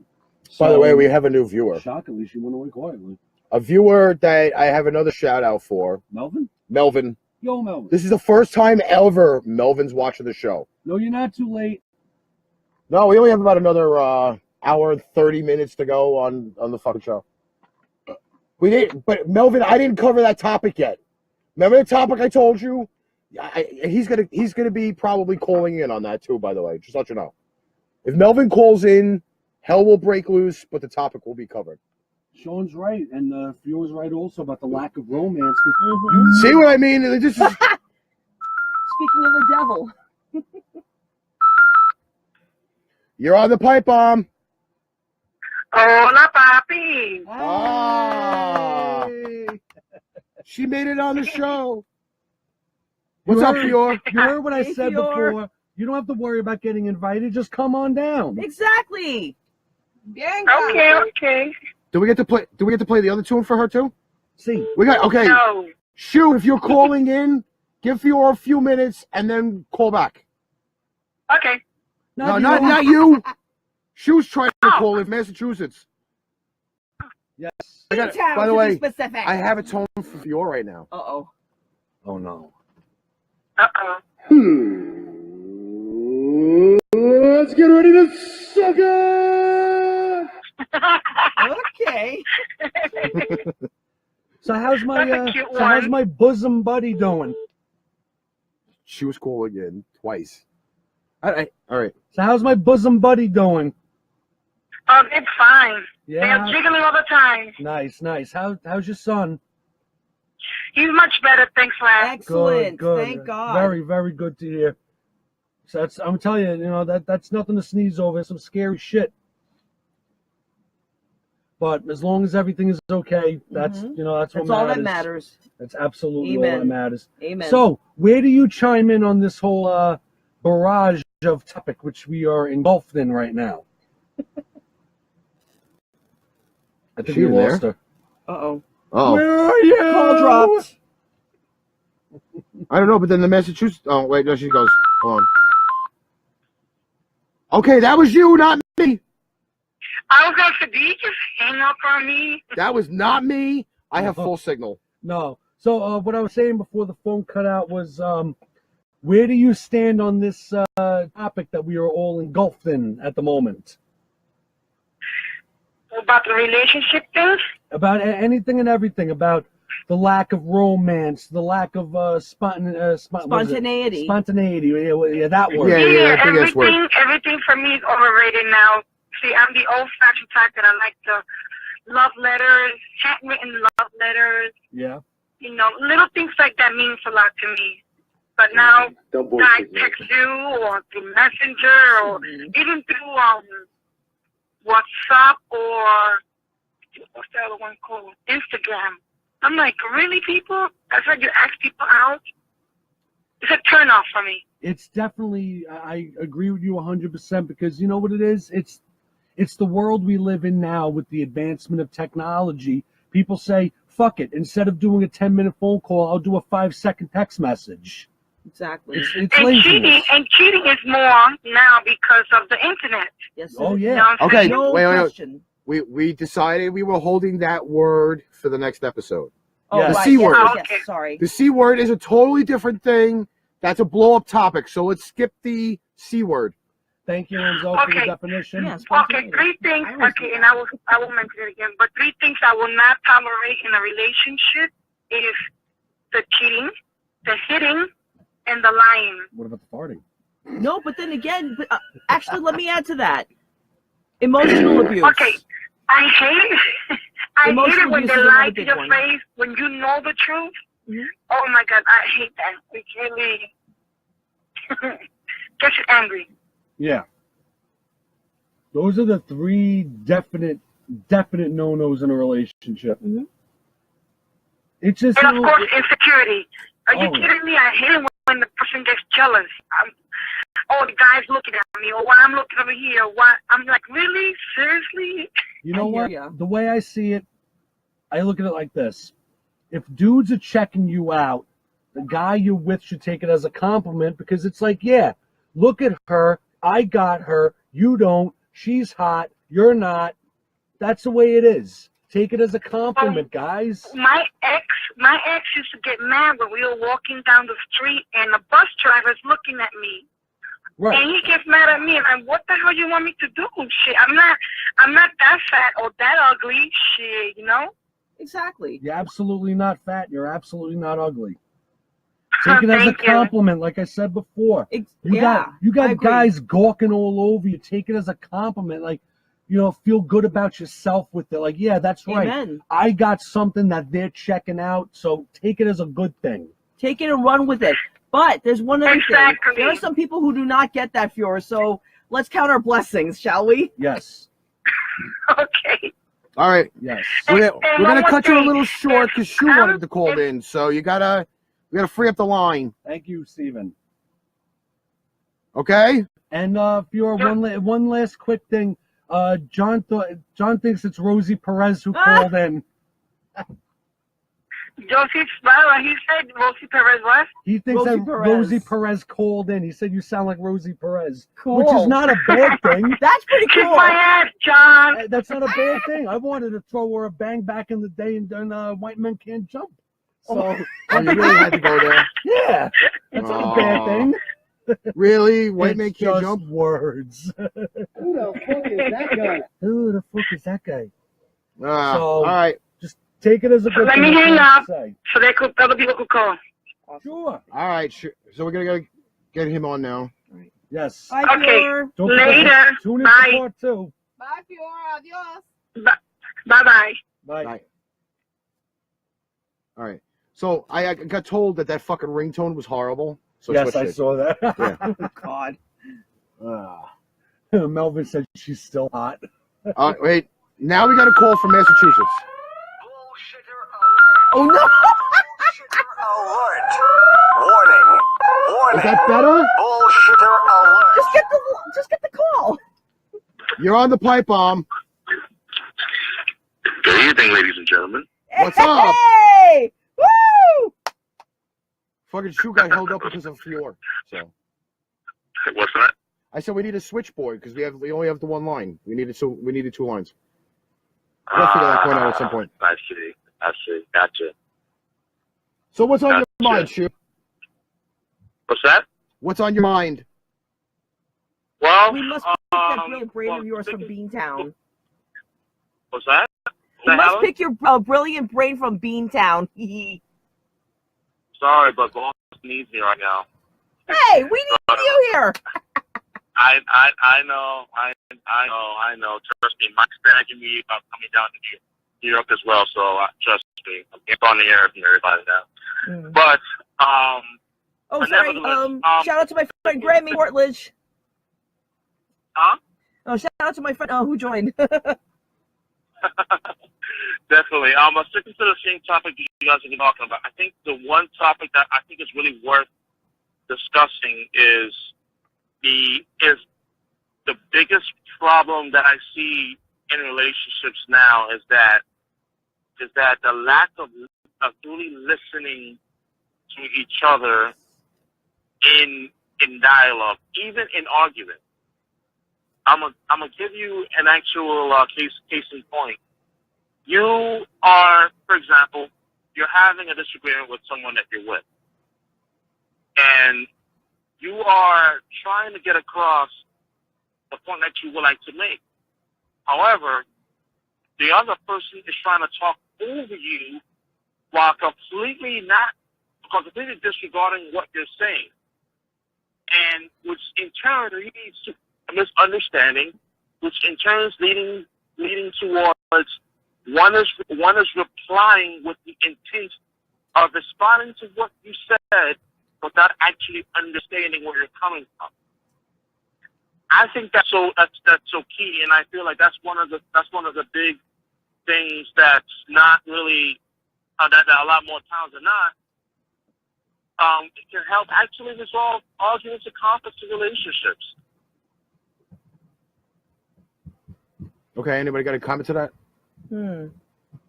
By the So, way, we have a new viewer. shockingly, she went away quietly. A viewer that I have another shout out for, Melvin? Melvin. Yo, Melvin. This is the first time ever Melvin's watching the show. No, you're not too late. No, we only have about another hour and 30 minutes to go on the fucking show. We didn't, but Melvin, I didn't cover that topic yet. Remember the topic I told you? He's gonna be probably calling in on that too. By the way, just let you know. If Melvin calls in, hell will break loose, but the topic will be covered. Sean's right, and Fiora's right also about the lack of romance. See what I mean? This is Speaking of the devil. you're on the pipe bomb. Hola, papi. Ah, she made it on the show. What's up, Fior? You heard what I Hey, said Fior. before. You don't have to worry about getting invited. Just come on down. Exactly. Okay. Do we get to play the other tune for her too? See, We got okay. No. Shu, if you're calling in, give Fior a few minutes and then call back. Okay. No, not you. Shu's trying to call in Massachusetts. yes. I got, Town, by the to be way, specific. I have a tone for Fior right now. Uh-oh. Oh no. Uh-oh. Let's get ready to suck it! Okay. So how's my That's a cute how's one. my bosom buddy doing? She was calling in twice. All right. So how's my bosom buddy doing? It's fine. They're Yeah. jiggling all the time. Nice. How's your son? He's much better, thanks for asking. Excellent. Good. Thank God. Very, very good to hear. So I'm telling you, that's nothing to sneeze over. Some scary shit. But as long as everything is okay, that's Mhm. that's what That's all matters. that matters. That's absolutely all that Amen. matters. Amen. So where do you chime in on this whole barrage of topic which we are engulfed in right now? I think She we there? lost her. Uh-oh. Oh, Where are you? Call dropped. I don't know, but then the Massachusetts. Oh wait, no, she goes. Hold on. Okay, that was you, not me. I was going to say, did you just hang up on me? That was not me. I have No. full signal. No. So what I was saying before the phone cut out was, where do you stand on this topic that we are all engulfed in at the moment? About the relationship things? About anything and everything, about the lack of romance, the lack of Spontaneity. Spontaneity. Yeah, that word. Yeah, I think that's word. Everything for me is overrated now. See, I'm the old-fashioned type that I like the love letters, handwritten love letters. Yeah. You know, little things like that means a lot to me. But now, Don't I bullshit me. text you or through Messenger or even through WhatsApp or what's the other one called? Instagram. I'm like, really, people? That's how you ask people out? It's a turn off for me. It's definitely, I agree with you 100% because you know what it is? It's the world we live in now with the advancement of technology. People say, fuck it. Instead of doing a 10-minute phone call, I'll do a 5-second text message. Exactly. It's And laziness. cheating is more now because of the internet. Yes. Oh, it is. yeah. You know what I'm Okay, saying? No wait. question. We decided we were holding that word for the next episode. Oh, Yes. The right. C yes, word. yes, Okay. yes, sorry. The C word is a totally different thing. That's a blow-up topic. So let's skip the C word. Thank you, Enzo, for the Okay. definition. Yes. Okay, 3 things. Okay, and I will mention it again. But 3 things I will not tolerate in a relationship is the cheating, the hitting, and the lying. What about the farting? No, but then again, actually, let me add to that. Emotional abuse. Okay, I hate I hate Emotional it when abuse they is another lie to big your one. face when you know the truth. Mhm. Oh my God, I hate that. It's really gets you angry. Yeah. Those are the 3 definite no-nos in a relationship. Mhm. It's just, And of course, insecurity. Are you Oh, yeah. kidding me? I hate it when the person gets jealous. Oh, the guy's looking at me, or why I'm looking over here. Why I'm like, really? Seriously? you know I hear what? ya. The way I see it, I look at it like this. If dudes are checking you out, the guy you're with should take it as a compliment because it's like, yeah, look at her. I got her. You don't. She's hot. You're not. That's the way it is. Take it as a compliment, guys. My ex used to get mad when we were walking down the street and the bus driver's looking at me. Right. And he gets mad at me, and I'm, what the hell you want me to do? Shit, I'm not that fat or that ugly. Shit, you know. Exactly. You're absolutely not fat. You're absolutely not ugly. Take it as a Thank you. compliment, like I said before. You I got agree. guys gawking all over you. Take it as a compliment, like, feel good about yourself with it. Like, yeah, that's right. Amen. I got something that they're checking out, so take it as a good thing. Take it and run with it. But there's one other Exactly. thing. There are some people who do not get that, Fiora. So let's count our blessings, shall we? Yes. Okay. All right. Yes. We're And gonna one more cut you a thing. little short because Shu wanted to call in. So we gotta free up the line. Thank you, Stephen. Okay. And Fiora, one last quick thing. John thinks it's Rosie Perez who called in. Josie, well, he said Rosie Perez what? He thinks Rosie that Perez. Rosie Perez called in. He said you sound like Rosie Perez, Cool. which is not a bad thing. That's pretty Kick cool. my ass, John. That's not a bad thing. I wanted to throw her a bang back in the day, and White Men Can't Jump. So Oh, you really had to go there. yeah, that's not a bad Aw. thing. Really? White man It's can't just jump? words. Who the fuck is that guy? Who the fuck is that guy? So- All right. Just take it as a good Let thing. me that's hang all I up. say. So other people could call. Sure. All right. Sure. So we're gonna go get him on now. Yes. Bye, Okay. Fiora. Don't forget to Later. Tune in Bye. for part 2. Bye, Fiora. Adios. Bye-bye. Bye. Bye. All right. So I got told that fucking ringtone was horrible. So Yes, switched I it. saw that. Yeah. Oh, God. Melvin said she's still hot. Wait. Now we got a call from Massachusetts. Oh, no. Alert! Warning! Warning! Is that better? Bullshitter alert! Just get the call. You're on the pipe bomb. Good evening, ladies and gentlemen. What's up? Hey! Woo! Fucking shoe guy held up because of Fior. So What's that? I said we need a switchboard because we only have the one line. We needed 2 lines. We'll figure that point out at some point. I see. Gotcha. So what's on your Gotcha. mind, Shu? What's that? What's on your mind? Well, We must pick that brilliant brain of yours from Beantown. what's that? You must pick your brilliant brain from Beantown. Sorry, but boss needs me right now. Hey, we need you here. I know. Trust me, Mike's begging me about coming down to you. New York as well, so trust me, I'm on the air from everybody now. Mm. But Oh, but sorry. nevertheless, Shout out to my friend Grammy Portledge. Huh? Oh, shout out to my friend who joined. Definitely. Sticking to the same topic you guys have been talking about, I think the one topic that I think is really worth discussing is the biggest problem that I see in relationships now is that the lack of really listening to each other in dialogue, even in argument. I'm gonna give you an actual case in point. You are, for example, you're having a disagreement with someone that you're with, and you are trying to get across the point that you would like to make. However, the other person is trying to talk over you while completely disregarding what you're saying, and which in turn leads to a misunderstanding, which in turn is leading towards one is replying with the intent of responding to what you said without actually understanding where you're coming from. I think that's so key, and I feel like that's one of the big things that's not really that a lot more times than not it can help actually resolve arguments and conflicts in relationships. Okay, anybody got a comment to that? Hmm.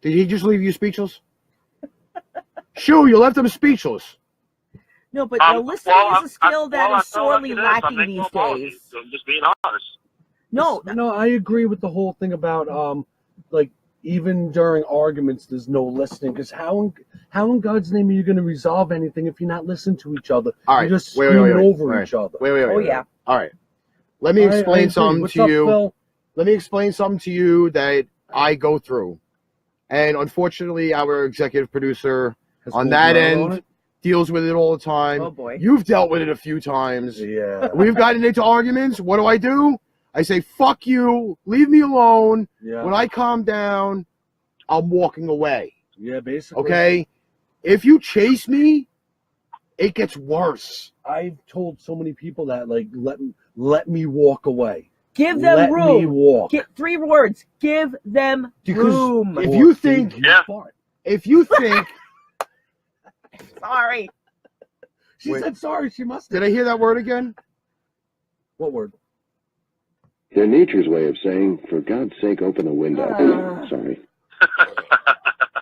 Did he just leave you speechless? Shoo, you left him speechless. No, but listening is a skill that is sorely lacking these days. I'm just being honest. No, I agree with the whole thing about like even during arguments, there's no listening. Because how in God's name are you going to resolve anything if you're not listening to each other? All right, you're just screaming over each other. Wait. Oh yeah. All right. Let me explain something What's to up, you. Phil? Let me explain something to you that I go through, and unfortunately, our executive producer on that end deals with it all the time. Oh boy. You've dealt with it a few times. Yeah. We've gotten into arguments. What do? I say, fuck you, leave me alone. Yeah. When I calm down, I'm walking away. Yeah, basically. Okay? If you chase me, it gets worse. I've told so many people that, like, let me walk away. Give them let room. Me walk. Get 3 words. Give them room. If you think, Sorry. She said sorry. She must have. Did I hear that word again? What word? They're nature's way of saying, for God's sake, open a window. Sorry.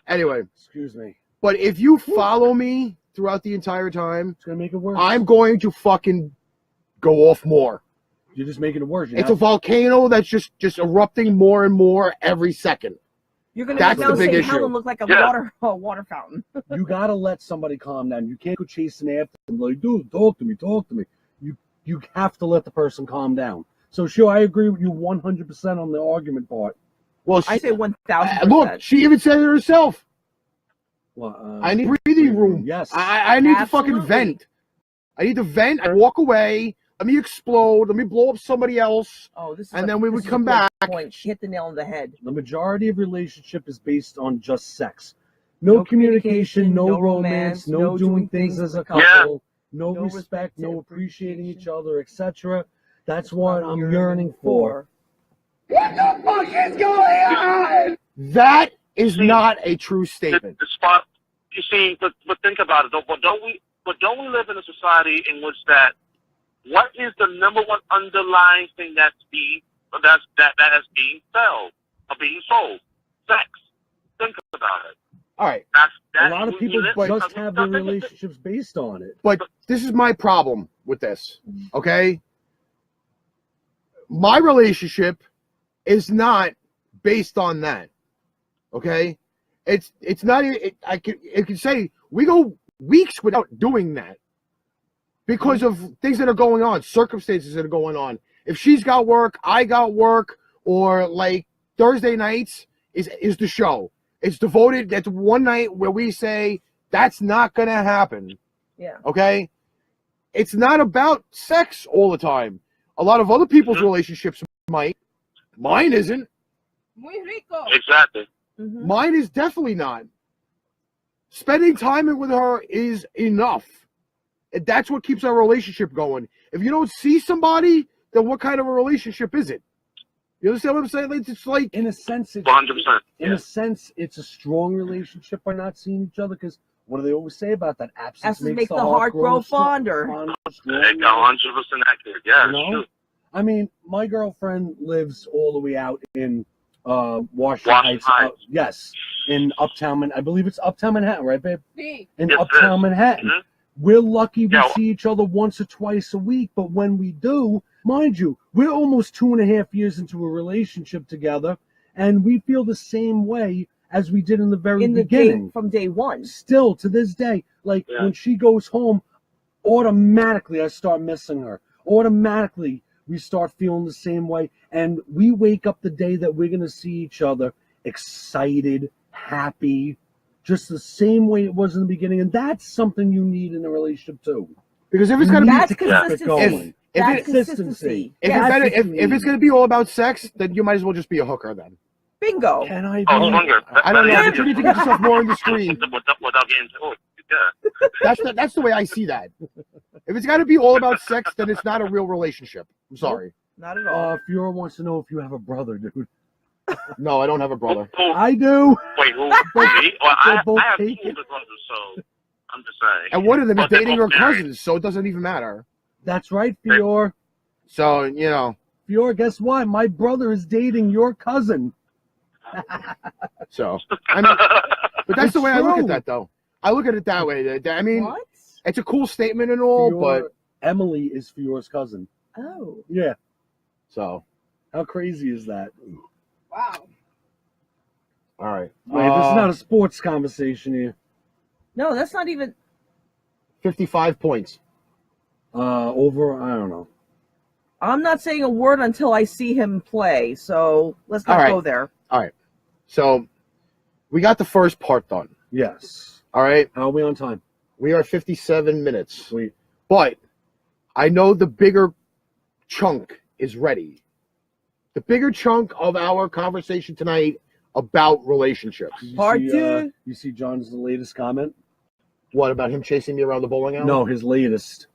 Anyway. Excuse me. But if you follow me throughout the entire time, it's going to make it worse. I'm going to fucking go off more. You're just making it worse. It's a volcano that's just erupting more and more every second. You're going That's to the big issue. Helen look like a water fountain. You got to let somebody calm down. You can't go chasing after them like, dude, talk to me. You have to let the person calm down. So, sure, I agree with you 100% on the argument part. Well, I say 1,000%. Look, she even said it herself. Well, I need breathing room. Yes. I need to fucking vent. I need to vent and walk away. Let me explode. Let me blow up somebody else. Oh, this is and then we would come back. Point. Hit the nail on the head. The majority of relationship is based on just sex. No communication, no romance, no doing things as a couple, no respect, no appreciating each other, etc. That's what I'm yearning for. What the fuck is going on? That is not a true statement. The spot, you see, but think about it. But don't we live in a society in which that what is the number one underlying thing that is being sold? Sex. Think about it. All right. A lot of people just have their relationships based on it. But this is my problem with this. Okay. My relationship is not based on that. Okay. It's not. I can say we go weeks without doing that because of things that are going on, circumstances that are going on. If she's got work, I got work, or like Thursday nights is the show. It's devoted. That's one night where we say that's not gonna happen. Yeah. Okay. It's not about sex all the time. A lot of other people's relationships might. Mine isn't. Muy rico. Exactly. Mhm. Mine is definitely not. Spending time with her is enough. That's what keeps our relationship going. If you don't see somebody, then what kind of a relationship is it? You understand what I'm saying? It's like, in a sense, it's 100%. in a sense, it's a strong relationship by not seeing each other. Because what do they always say about that? Absence Makes the heart grow fonder. 100% accurate. Yeah, You know? it's true. I mean, my girlfriend lives all the way out in Washington Washington Heights. Yes, in Uptown. I believe it's Uptown Manhattan, right, babe? Sí. In Yes, it Uptown is. Manhattan. Mhm. We're lucky we Yeah. see each other once or twice a week, but when we do, mind you, we're almost 2.5 years into a relationship together, and we feel the same way as we did in the very In the beginning. day from day one. Still to this day, like Yeah. when she goes home, automatically I start missing her. Automatically we start feeling the same way, and we wake up the day that we're gonna see each other excited, happy, just the same way it was in the beginning, and that's something you need in a relationship too. because if it's gonna That's be, consistency. If That's it- consistency. if Yes. it's gonna, if it's gonna be all about sex, then you might as well just be a hooker then. Bingo. Can I? Oh, be- hunger. I don't know, but you need to get yourself more in the stream. Without getting to, yeah. That's the way I see that. If it's got to be all about sex, then it's not a real relationship. I'm sorry. Not at all. Fiora wants to know if you have a brother, dude. No, I don't have a brother. I do. Wait, who? Me? Well, I both have two take it. older brothers, so I'm just saying. And one of them is But they're dating her both married. cousins, so it doesn't even matter. That's right, Fiora. So, you know. Fiora, guess what? My brother is dating your cousin. So, I mean, but that's the way I look true. at that, though. I look at it that way. I mean, What? it's a cool statement and all, Fiora- but Emily is Fiora's cousin. Oh. Yeah. so, How crazy is that? Wow. all right. Wait, this is not a sports conversation here. No, that's not even. 55 points. Over, I don't know. I'm not saying a word until I see him play, so let's not All right. go there. All right. So, we got the first part done. Yes. All right. How are we on time? We are 57 minutes. Sweet. But I know the bigger chunk is ready. The bigger chunk of our conversation tonight about relationships. Part see, two. You see John's latest comment? What about him chasing me around the bowling alley? No, his latest.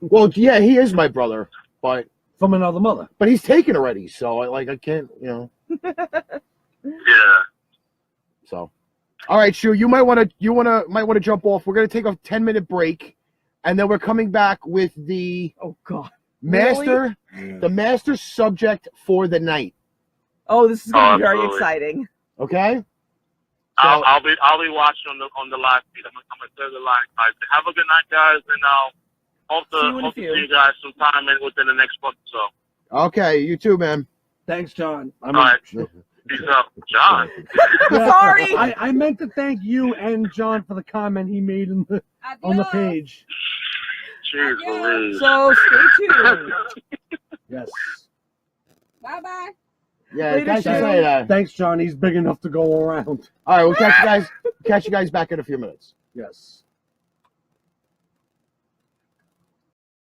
Well, yeah, he is my brother, but From another mother. he's taken already, so I can't, you know. Yeah. So, all right, Shu, you might want to jump off. We're gonna take a 10-minute break, and then we're coming back with the Oh God. master, the master subject for the night. Oh, this is going to be very absolutely. exciting. Okay. I'll be watching on the live feed. I'm gonna clear the line. Guys, have a good night, guys, and hope See you in a to see few. you guys sometime within the next month or so. Okay, you too, man. Thanks, John. I All mean, right. Peace out, John. Yeah, Sorry. I meant to thank you and John for the comment he made on the Adios. page. Jeez Louise. So stay tuned. Yes. Bye-bye. Yeah, Later, catch you Shu. later. Thanks, John. He's big enough to go around. All right, we'll catch you guys back in a few minutes. Yes.